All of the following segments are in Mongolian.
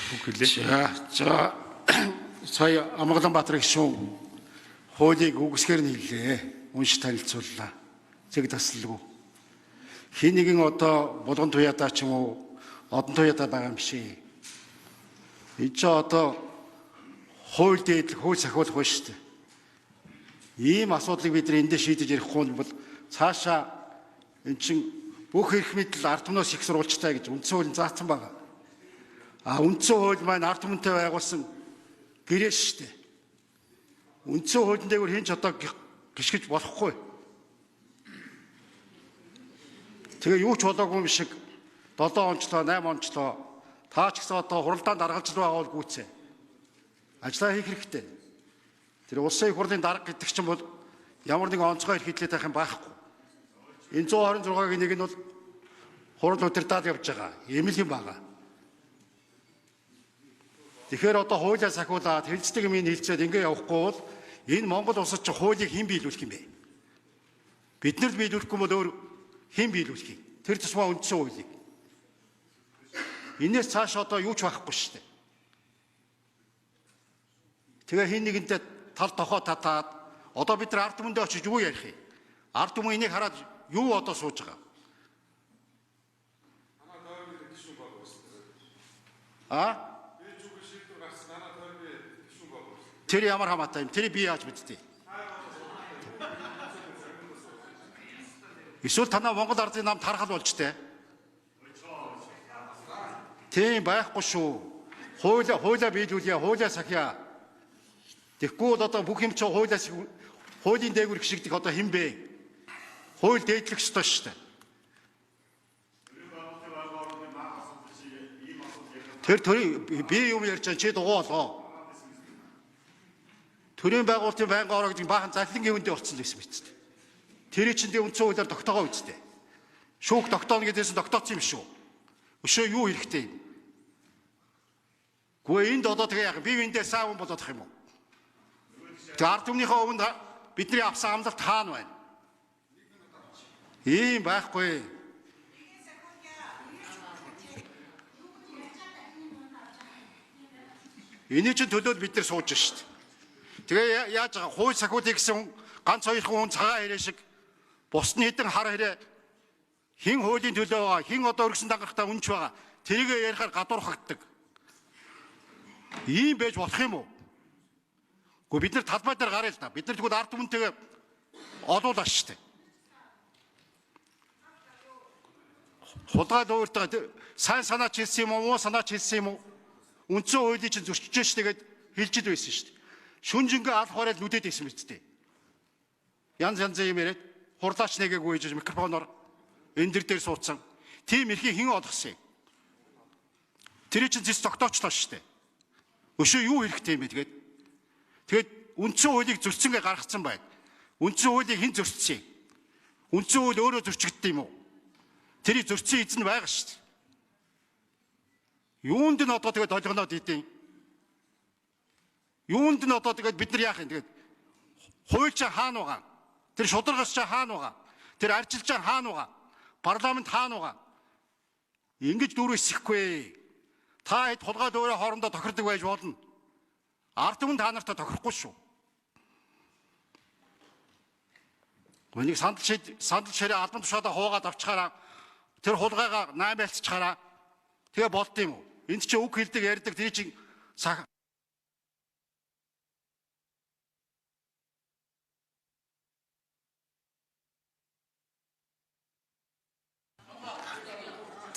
За сая Амгаланбаатар гишүүн хуулийг үгсгээр нь хэллээ. Уншиж танилцууллаа. Зэг таслалгүй. Хин нэгэн одоо булган туяадаа ч юм уу одон туяадаа байгаа юм шиг. Энд ч одоо хууль дээд хууль сахиулах байна шүү дээ. Ийм асуудлыг бид эндээ шийдэж ярихгүй бол цаашаа эн чин бүх эрх мэдэл ард түмнээс их сурвалжтай гэж үндсэн хуулийн заасан байгаа. Үндсэн хууль маань ард түмэнтэй байгуулсан гэрээ шүү дээ. Үндсэн хуулийн дээгүүр хэн ч одоо гიშгэж болохгүй. Тэгээ юу ч болоогүй юм шиг 7 онцлоо 8 онцлоо таа ч гэсэн одоо хуралдаанд даргалж байгаа бол гүйцээ. Ажлаа хийх хэрэгтэй. Тэр улсын их хурлын дарга гэдэг чинь бол ямар нэгэн онцгой эрх хэлээд байх юм байхгүй. Энэ 126-гийн нэг нь бол хурал удирдаад явж байгаа. Ийм л юм байгаа. Тэгэхээр одоо хуулиа сахиулаад хэлцдэг юм хэлцээд ингэ явахгүй бол энэ Монгол улсад ч хуулийг хэн биелүүлэх юм бэ? Бид нар л биелүүлэхгүй бол өөр хэн биелүүлэх юм? Тэр тусмаа үндсэн хуулийг. Энээс цааш одоо юу ч байхгүй шүү дээ. Тэгээ хин нэгэнтэй тал тохоо татаад одоо бид нар ард түмэндээ очиж юу ярих юм? Ард түмэн энийг хараад юу одоо сууж байгаа? Тэр ямар хамаатай юм? Тэр би яаж мэдтий? Эсвэл танаа Монгол ардын намд харахал болж тээ. Тийм байхгүй шүү. Хуулиа биелүүлье, хуулиа сахиа. Тэгэхгүй бол одоо бүх юм ч хуулийн дээгүүр гიშгдэг одоо хэн бэ? Хууль дээдлэх ёстой шүү дээ. Тэр би юм ярьж байгаа чи дугуй болоо. Төрийн байгуулалтын байнгын ороо гэдэг баахан заллингийн үндэ орцсон байсан биз дээ. Тэр чинь дэ үндсэн хуулиар тогтоогоо үз дээ. Шүүх тогтооно гэдээс тогтооцсон юм шүү. Өшөө юу хэрэгтэй юм? Гэхдээ энд одоо тэгээ яг бие биендээ саавн болоод ах юм уу? Тэгээ ард түмнийхээ өвөнд бидний авсан амлалт хаана байна? Ийм байхгүй. Эний чинь төлөөл бид нар сууж шүү дээ. Тэгээ яаж байгаа хууль сахиулъя гэсэн ганц хоёр хүн цагаан хэрэг шиг бус нь хэдэн хар хэрэг хин хуулийн төлөө байгаа, хин одоо өргөсөн дангарахтаа үнч байгаа. Тэрийг ярихаар гадуурхагддаг. Ийм байж болох юм уу? Гэхдээ бид нар талбай дээр гараа л да. Бид нар тэгвэл ард түмэнтэйгээ олуулаа шүү дээ. Хулгай өөртөө сайн санаач хэлсэн юм уу, муу санаач хэлсэн юм уу? Үндсэн хуулийн чинь зөрчиж ш тэгээд хэлж ил байсан шүү дээ. Шүнжингээ алх барайл нүдэд байсан мэт дээ. Янз янзын юм яриад хурлаач нэгээгүй гэж микрофоноор энэ дээр суудсан. Тим эрхийг хэн олгосон юм? Тэр чинь зэс тогтоочлоо шүү дээ. Өшөө юу хэрэгтэй юм бэ тэгээд? Тэгээд үндсэн хуулийг зөрчсөнгээ гаргацсан байд. Үндсэн хуулийг хэн зөрчсөн юм? Үндсэн хууль өөрөө зөрчигдсөн юм уу? Тэрийг зөрчсөн эзэн байгаа шүү дээ. Юунд нь одоо тэгээд ойлгоноод идэв? Юунд нь одоо тэгээд бид нар яах юм? Тэгээд хууль чинь хаана байгаа? Тэр шударгаас чинь хаана байгаа? Тэр арчил чинь хаана байгаа? Парламент хаана байгаа? Ингэж дүүрээсэхгүй. Та хэд хулгай дөөрэ хоорондоо тохирдог байж болно. Ард түмэн та нартай тохирохгүй шүү. Гүнийг сандал ширээ албан тушаалаа хуугаад авчхаараа тэр хулгайгаа 8 альцчаараа тэгээ болд юм уу? Энд чи үг хэлдэг ярьдаг тэр чинь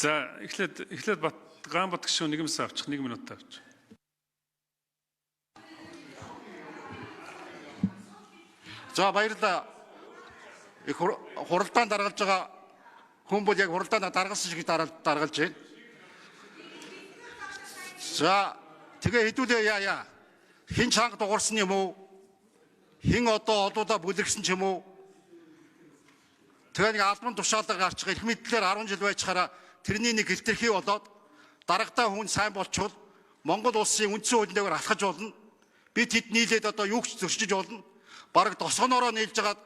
За эхлээд Ганбат гишүүн нэгмсэн авчих 1 минут авчих. За баярлалаа. Их хуралдаанд даргалж байгаа хүн бол яг хуралдаанд даргалсан шиг даргалж байна. За тэгээ хэдүүлээ яа. Хин чанга дуурсан юм уу? Хин одоо олуулаа бүлэрсэн ч юм уу? Тэгээ нэг албан тушаалга гарч байгаа эрх мэдлэлээр 10 жил байжхаараа тэрний нэг хэлтэрхий болоод дарагтай хүн сайн болчвол Монгол улсын үндсэн хуулийн дээгүүр алхаж болно. Бид хэд нийлээд одоо юу ч зөрчиж болно. Бараг досгоноороо нийлж хагаад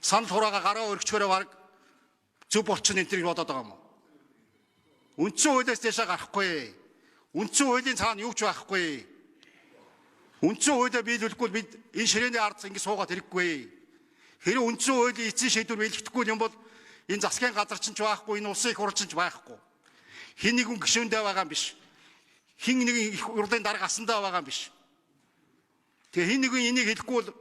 санал хураагаа гараа өргөчгөрөө бараг зөв болчихно энэ төр бодоод байгаа юм уу? Үндсэн хуулиас дэшээ гарахгүй. Үндсэн хуулийн цаана юу ч байхгүй. Үндсэн хуулиа биелүүлэхгүй бид энэ ширээний ард ингэ суугаад хэрэггүй. Хэрэв үндсэн хуулийн эцсийн шийдвэр биелэгдэхгүй юм бол энэ засгийн газар ч байхгүй, энэ улсын их хурлч байхгүй. Хин нэгэн гишүүндээ байгаа юм биш. Хин нэгэн их хурлын дарга асандаа байгаа юм биш. Тэгээ хин нэгэн энийг хэлэхгүй бол